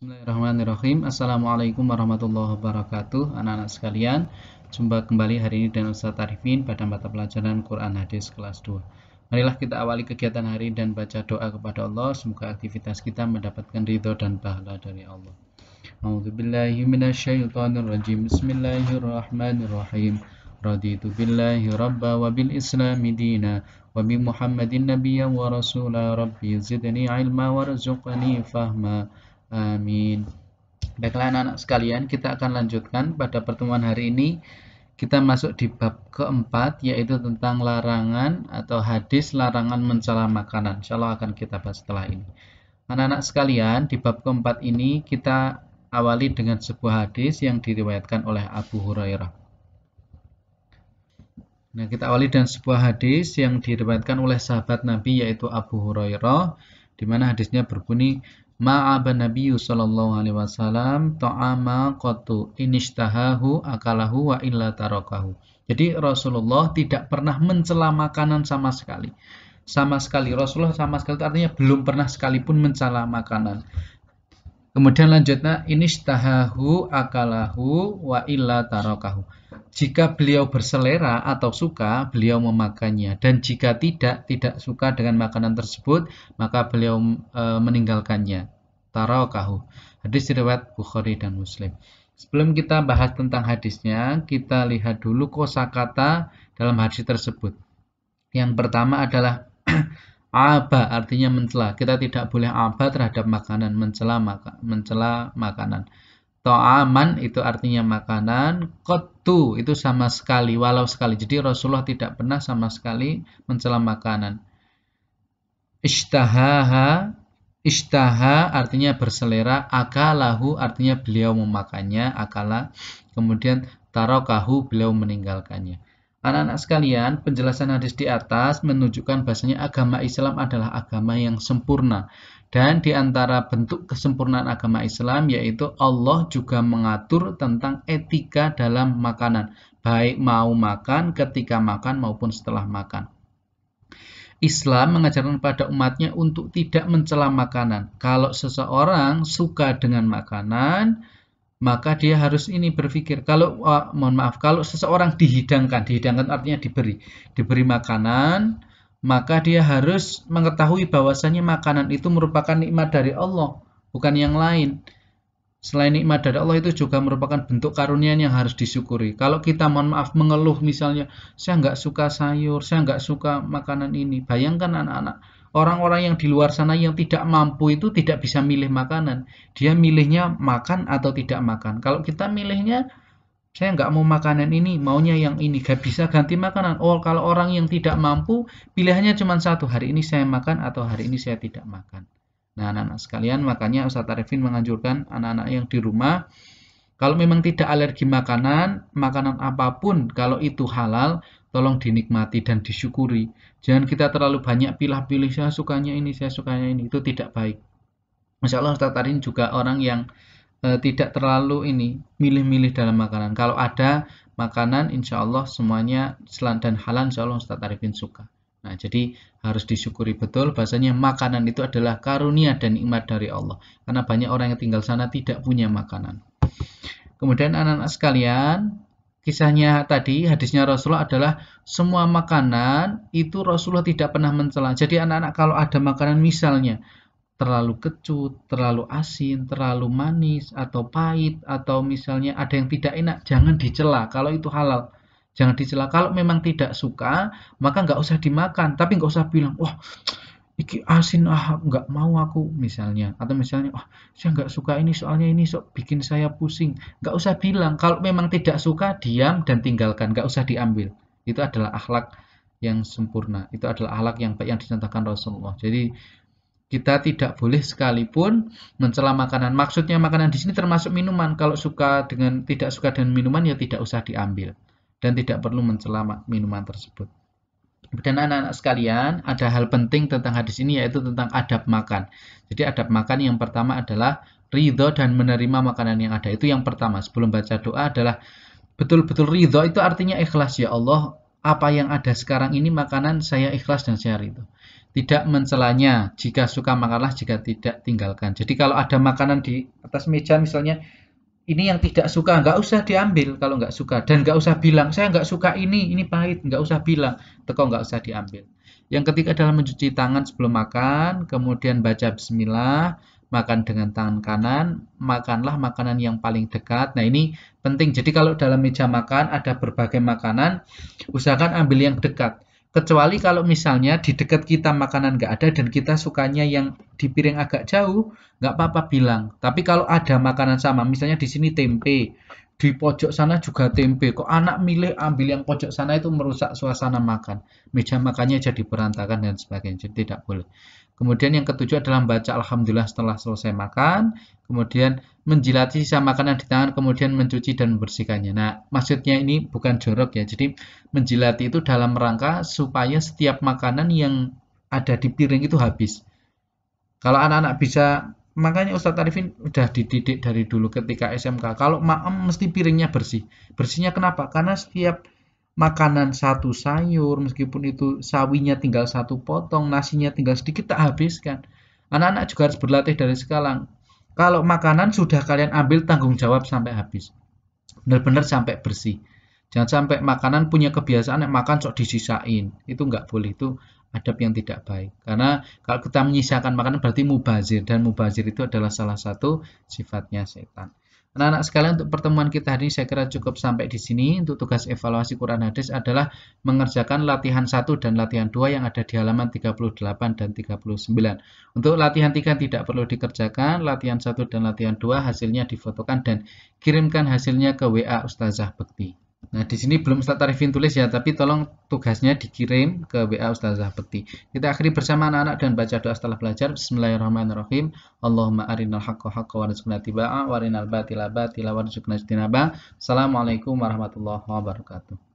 Bismillahirrahmanirrahim. Assalamualaikum warahmatullahi wabarakatuh. Anak-anak sekalian, jumpa kembali hari ini dengan Ustaz Arifin pada mata pelajaran Quran Hadis kelas 2. Marilah kita awali kegiatan hari dan baca doa kepada Allah. Semoga aktivitas kita mendapatkan ridho dan pahala dari Allah. A'udzubillahi minasyaitonirrajim. Bismillahirrahmanirrahim. Raditu billahi rabba wa bil islami dina wa bi Muhammadin nabiyyan wa rasula. Rabbi zidni ilma warzuqni fahma. Amin. Baiklah anak-anak sekalian, kita akan lanjutkan pada pertemuan hari ini. Kita masuk di bab keempat, yaitu tentang larangan atau hadis larangan mencela makanan. Insyaallah akan kita bahas setelah ini. Anak-anak sekalian, di bab keempat ini kita awali dengan sebuah hadis yang diriwayatkan oleh Abu Hurairah. Nah, kita awali dengan sebuah hadis yang diriwayatkan oleh sahabat Nabi, yaitu Abu Hurairah, di mana hadisnya berbunyi, Ma'aba Nabiyyu sallallahu alaihi wasallam ta'ama qatu inishtahahu akalahu wa illa tarakahu. Jadi Rasulullah tidak pernah mencela makanan sama sekali. Sama sekali Rasulullah sama sekali itu artinya belum pernah sekalipun mencela makanan. Kemudian lanjutnya inishtahahu akalahu wa illa tarakahu. Jika beliau berselera atau suka, beliau memakannya. Dan jika tidak suka dengan makanan tersebut, maka beliau meninggalkannya. Tarakahu. Hadis riwayat Bukhari dan Muslim. Sebelum kita bahas tentang hadisnya, kita lihat dulu kosakata dalam hadis tersebut. Yang pertama adalah aba, artinya mencela. Kita tidak boleh aba terhadap makanan, mencela makanan. Ta'aman itu artinya makanan, qattu itu sama sekali, walau sekali. Jadi Rasulullah tidak pernah sama sekali mencela makanan. Ishtaha artinya berselera, akalahu artinya beliau memakannya, akala. Kemudian tarakahu beliau meninggalkannya. Anak-anak sekalian, penjelasan hadis di atas menunjukkan bahasanya agama Islam adalah agama yang sempurna. Dan di antara bentuk kesempurnaan agama Islam yaitu Allah juga mengatur tentang etika dalam makanan. Baik mau makan, ketika makan maupun setelah makan. Islam mengajarkan pada umatnya untuk tidak mencela makanan. Kalau seseorang suka dengan makanan, maka dia harus berpikir. Kalau kalau seseorang dihidangkan artinya diberi makanan, maka dia harus mengetahui bahwasanya makanan itu merupakan nikmat dari Allah, bukan yang lain. Selain nikmat dari Allah itu juga merupakan bentuk karunia yang harus disyukuri. Kalau kita mengeluh misalnya, saya nggak suka sayur, saya nggak suka makanan ini. Bayangkan anak-anak, orang-orang yang di luar sana yang tidak mampu itu tidak bisa milih makanan. Dia milihnya makan atau tidak makan. Kalau kita milihnya, saya nggak mau makanan ini, maunya yang ini. Gak bisa ganti makanan. Oh, kalau orang yang tidak mampu, pilihannya cuma satu. Hari ini saya makan atau hari ini saya tidak makan. Nah, anak-anak sekalian, makanya Ustaz Arifin menganjurkan anak-anak yang di rumah, kalau memang tidak alergi makanan apapun, kalau itu halal, tolong dinikmati dan disyukuri. Jangan kita terlalu banyak pilih-pilih, saya sukanya ini, saya sukanya ini. Itu tidak baik. Masya Allah, Ustaz Arifin juga orang yang tidak terlalu milih-milih dalam makanan. Kalau ada makanan, insya Allah semuanya dan halal, insya Allah Ustaz Arifin suka. Nah, jadi harus disyukuri betul bahasanya makanan itu adalah karunia dan nikmat dari Allah. Karena banyak orang yang tinggal sana tidak punya makanan. Kemudian anak-anak sekalian, kisahnya tadi, hadisnya Rasulullah adalah semua makanan itu Rasulullah tidak pernah mencela. Jadi anak-anak kalau ada makanan misalnya terlalu kecut, terlalu asin, terlalu manis, atau pahit, atau misalnya ada yang tidak enak, jangan dicela. Kalau itu halal, jangan dicela. Kalau memang tidak suka, maka nggak usah dimakan. Tapi nggak usah bilang, wah, iki asin, nggak mau aku, misalnya. Atau misalnya, saya nggak suka ini, soalnya ini bikin saya pusing. Nggak usah bilang. Kalau memang tidak suka, diam dan tinggalkan. Nggak usah diambil. Itu adalah akhlak yang sempurna. Itu adalah akhlak yang baik yang dicontohkan Rasulullah. Jadi, kita tidak boleh sekalipun mencela makanan. Maksudnya makanan di sini termasuk minuman. Kalau tidak suka dengan minuman ya tidak usah diambil dan tidak perlu mencela minuman tersebut. Dan anak-anak sekalian, ada hal penting tentang hadis ini yaitu tentang adab makan. Jadi adab makan yang pertama adalah ridho dan menerima makanan yang ada. Itu yang pertama. Sebelum baca doa adalah betul-betul ridho, itu artinya ikhlas. Ya Allah, apa yang ada sekarang ini makanan saya ikhlas dan saya ridho. Tidak mencelanya, jika suka makanlah, jika tidak tinggalkan. Jadi kalau ada makanan di atas meja misalnya, ini yang tidak suka, nggak usah diambil kalau nggak suka. Dan nggak usah bilang, saya nggak suka ini pahit. Nggak usah bilang, teko nggak usah diambil. Yang ketiga adalah mencuci tangan sebelum makan, kemudian baca bismillah, makan dengan tangan kanan, makanlah makanan yang paling dekat. Nah ini penting, jadi kalau dalam meja makan ada berbagai makanan, usahakan ambil yang dekat. Kecuali kalau misalnya di dekat kita makanan nggak ada dan kita sukanya yang di piring agak jauh, nggak apa-apa bilang. Tapi kalau ada makanan sama, misalnya di sini tempe, di pojok sana juga tempe, kok anak milih ambil yang pojok sana, itu merusak suasana makan. Meja makannya jadi berantakan dan sebagainya, jadi tidak boleh. Kemudian yang ketujuh adalah membaca Alhamdulillah setelah selesai makan, kemudian menjilati sisa makanan di tangan, kemudian mencuci dan membersihkannya. Nah, maksudnya ini bukan jorok ya, jadi menjilati itu dalam rangka supaya setiap makanan yang ada di piring itu habis. Kalau anak-anak bisa, makanya Ustadz Arifin udah dididik dari dulu ketika SMK. Kalau maem mesti piringnya bersih. Bersihnya kenapa? Karena setiap makanan satu sayur, meskipun itu sawinya tinggal satu potong, nasinya tinggal sedikit, tak habiskan. Anak-anak juga harus berlatih dari sekarang. Kalau makanan sudah kalian ambil, tanggung jawab sampai habis. Benar-benar sampai bersih. Jangan sampai makanan punya kebiasaan makan sok disisain. Itu nggak boleh, itu adab yang tidak baik. Karena kalau kita menyisakan makanan berarti mubazir, dan mubazir itu adalah salah satu sifatnya setan. Anak-anak sekalian, untuk pertemuan kita hari ini saya kira cukup sampai di sini. Untuk tugas evaluasi Quran Hadis adalah mengerjakan latihan 1 dan latihan 2 yang ada di halaman 38 dan 39. Untuk latihan 3 tidak perlu dikerjakan, latihan 1 dan latihan 2 hasilnya difotokan dan kirimkan hasilnya ke WA Ustazah Bekti. Nah, di sini belum Ustaz Arifin tulis ya, tapi tolong tugasnya dikirim ke WA Ustazah Bekti. Kita akhiri bersama anak-anak dan baca doa setelah belajar. Bismillahirrahmanirrahim. Allahumma arinal haqqa haqqa warzuqna tibaa, warinal batila batila warzuqna ijtinaba. Assalamualaikum warahmatullahi wabarakatuh.